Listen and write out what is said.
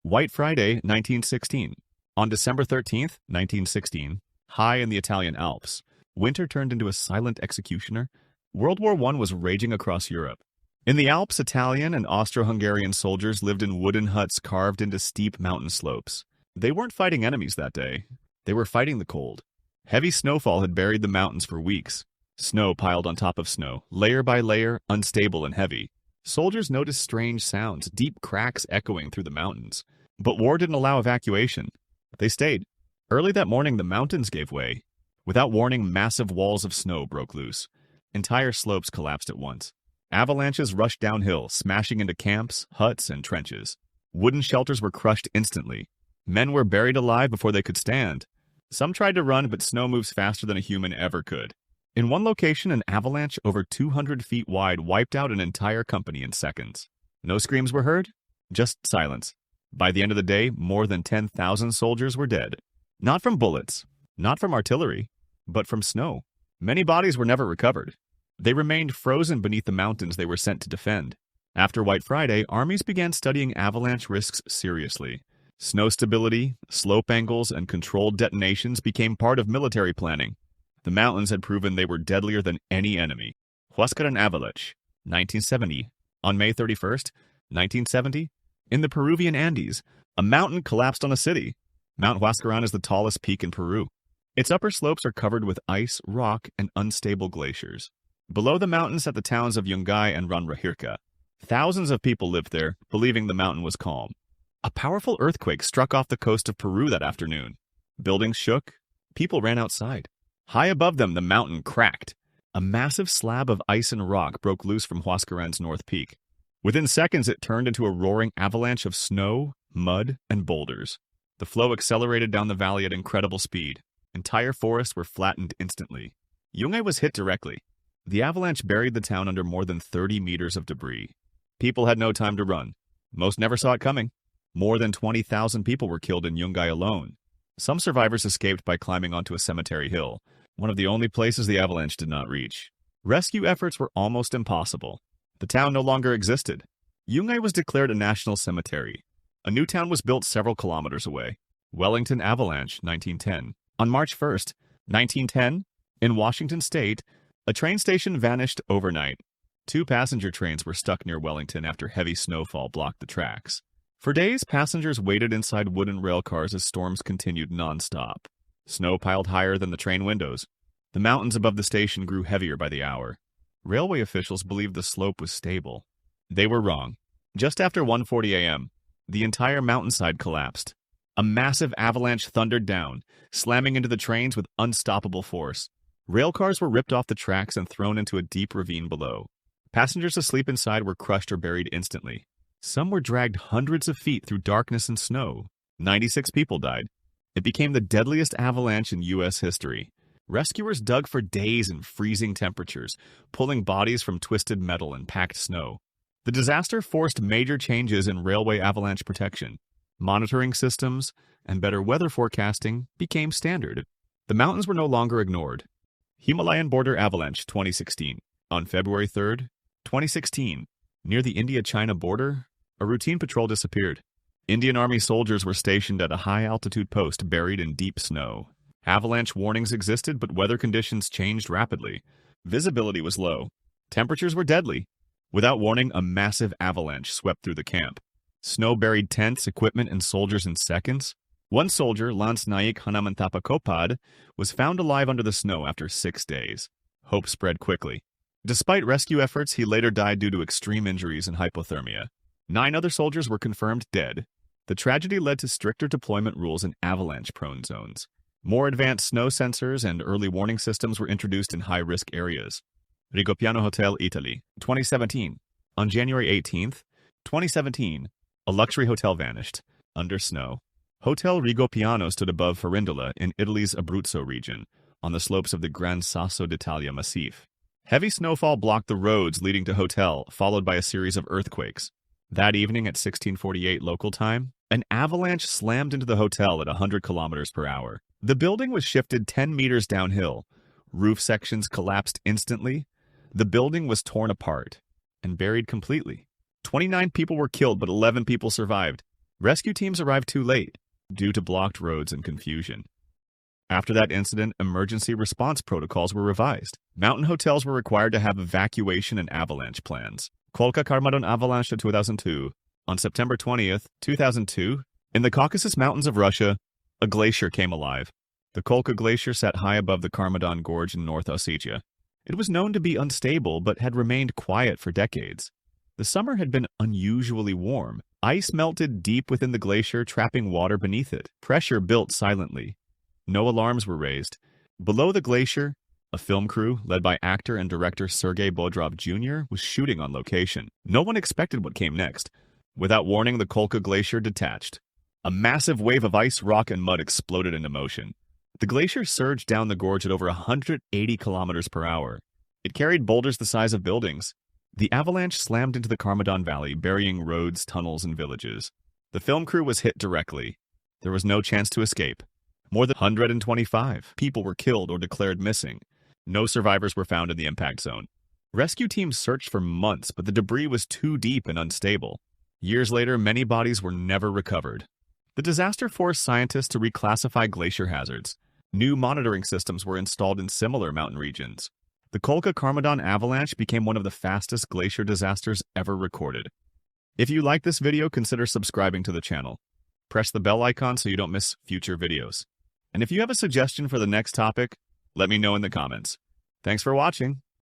White Friday, 1916. On December 13th, 1916, high in the Italian Alps, winter turned into a silent executioner. World War I was raging across Europe. In the Alps, Italian and Austro-Hungarian soldiers lived in wooden huts carved into steep mountain slopes. They weren't fighting enemies that day. They were fighting the cold. Heavy snowfall had buried the mountains for weeks. Snow piled on top of snow, layer by layer, unstable and heavy. Soldiers noticed strange sounds, deep cracks echoing through the mountains. But war didn't allow evacuation. They stayed. Early that morning, the mountains gave way. Without warning, massive walls of snow broke loose. Entire slopes collapsed at once. Avalanches rushed downhill, smashing into camps, huts, and trenches. Wooden shelters were crushed instantly. Men were buried alive before they could stand. Some tried to run, but snow moves faster than a human ever could. In one location, an avalanche over 200 feet wide wiped out an entire company in seconds. No screams were heard, just silence. By the end of the day, more than 10,000 soldiers were dead. Not from bullets, not from artillery, but from snow. Many bodies were never recovered. They remained frozen beneath the mountains they were sent to defend. After White Friday, armies began studying avalanche risks seriously. Snow stability, slope angles, and controlled detonations became part of military planning. The mountains had proven they were deadlier than any enemy. Huascaran Avalanche, 1970. On May 31st, 1970, in the Peruvian Andes, a mountain collapsed on a city. Mount Huascaran is the tallest peak in Peru. Its upper slopes are covered with ice, rock, and unstable glaciers. Below the mountains sat the towns of Yungay and Ranrahirka. Thousands of people lived there, believing the mountain was calm. A powerful earthquake struck off the coast of Peru that afternoon. Buildings shook. People ran outside. High above them, the mountain cracked. A massive slab of ice and rock broke loose from Huascaran's north peak. Within seconds, it turned into a roaring avalanche of snow, mud, and boulders. The flow accelerated down the valley at incredible speed. Entire forests were flattened instantly. Yungay was hit directly. The avalanche buried the town under more than 30 meters of debris. People had no time to run. Most never saw it coming. More than 20,000 people were killed in Yungay alone. Some survivors escaped by climbing onto a cemetery hill, one of the only places the avalanche did not reach. Rescue efforts were almost impossible. The town no longer existed. Yungay was declared a national cemetery. A new town was built several kilometers away. Wellington Avalanche, 1910. On March 1st, 1910, in Washington State, a train station vanished overnight. 2 passenger trains were stuck near Wellington after heavy snowfall blocked the tracks. For days, passengers waited inside wooden rail cars as storms continued nonstop. Snow piled higher than the train windows. The mountains above the station grew heavier by the hour. Railway officials believed the slope was stable. They were wrong. Just after 1:40 a.m., the entire mountainside collapsed. A massive avalanche thundered down, slamming into the trains with unstoppable force. Rail cars were ripped off the tracks and thrown into a deep ravine below. Passengers asleep inside were crushed or buried instantly. Some were dragged hundreds of feet through darkness and snow. 96 people died. It became the deadliest avalanche in U.S. history. Rescuers dug for days in freezing temperatures, pulling bodies from twisted metal and packed snow. The disaster forced major changes in railway avalanche protection. Monitoring systems and better weather forecasting became standard. The mountains were no longer ignored. Himalayan Border Avalanche, 2016. On February 3rd, 2016, near the India-China border, a routine patrol disappeared. Indian Army soldiers were stationed at a high-altitude post buried in deep snow. Avalanche warnings existed, but weather conditions changed rapidly. Visibility was low. Temperatures were deadly. Without warning, a massive avalanche swept through the camp. Snow buried tents, equipment, and soldiers in seconds. One soldier, Lance Naik Hanamantapa Kopad, was found alive under the snow after 6 days. Hope spread quickly. Despite rescue efforts, he later died due to extreme injuries and hypothermia. 9 other soldiers were confirmed dead. The tragedy led to stricter deployment rules in avalanche-prone zones. More advanced snow sensors and early warning systems were introduced in high-risk areas. Rigopiano Hotel, Italy, 2017. On January 18th, 2017, a luxury hotel vanished, under snow. Hotel Rigopiano stood above Farindola in Italy's Abruzzo region, on the slopes of the Gran Sasso d'Italia Massif. Heavy snowfall blocked the roads leading to hotel, followed by a series of earthquakes. That evening at 1648 local time, an avalanche slammed into the hotel at 100 kilometers per hour. The building was shifted 10 meters downhill. Roof sections collapsed instantly. The building was torn apart and buried completely. 29 people were killed, but 11 people survived. Rescue teams arrived too late due to blocked roads and confusion. After that incident, emergency response protocols were revised. Mountain hotels were required to have evacuation and avalanche plans. Kolka-karmadon Avalanche of 2002. On September 20th, 2002, in the Caucasus Mountains of Russia, a glacier came alive. The Kolka Glacier sat high above the Karmadon Gorge in North Ossetia. It was known to be unstable, but had remained quiet for decades. The summer had been unusually warm. Ice melted deep within the glacier, trapping water beneath it. Pressure built silently. No alarms were raised. Below the glacier, a film crew, led by actor and director Sergei Bodrov Jr., was shooting on location. No one expected what came next. Without warning, the Kolka Glacier detached. A massive wave of ice, rock, and mud exploded into motion. The glacier surged down the gorge at over 180 kilometers per hour. It carried boulders the size of buildings. The avalanche slammed into the Karmadon Valley, burying roads, tunnels, and villages. The film crew was hit directly. There was no chance to escape. More than 125 people were killed or declared missing. No survivors were found in the impact zone. Rescue teams searched for months, but the debris was too deep and unstable. Years later, many bodies were never recovered. The disaster forced scientists to reclassify glacier hazards. New monitoring systems were installed in similar mountain regions. The Kolka-karmadon Avalanche became one of the fastest glacier disasters ever recorded. If you like this video, consider subscribing to the channel. Press the bell icon so you don't miss future videos. And if you have a suggestion for the next topic, let me know in the comments. Thanks for watching.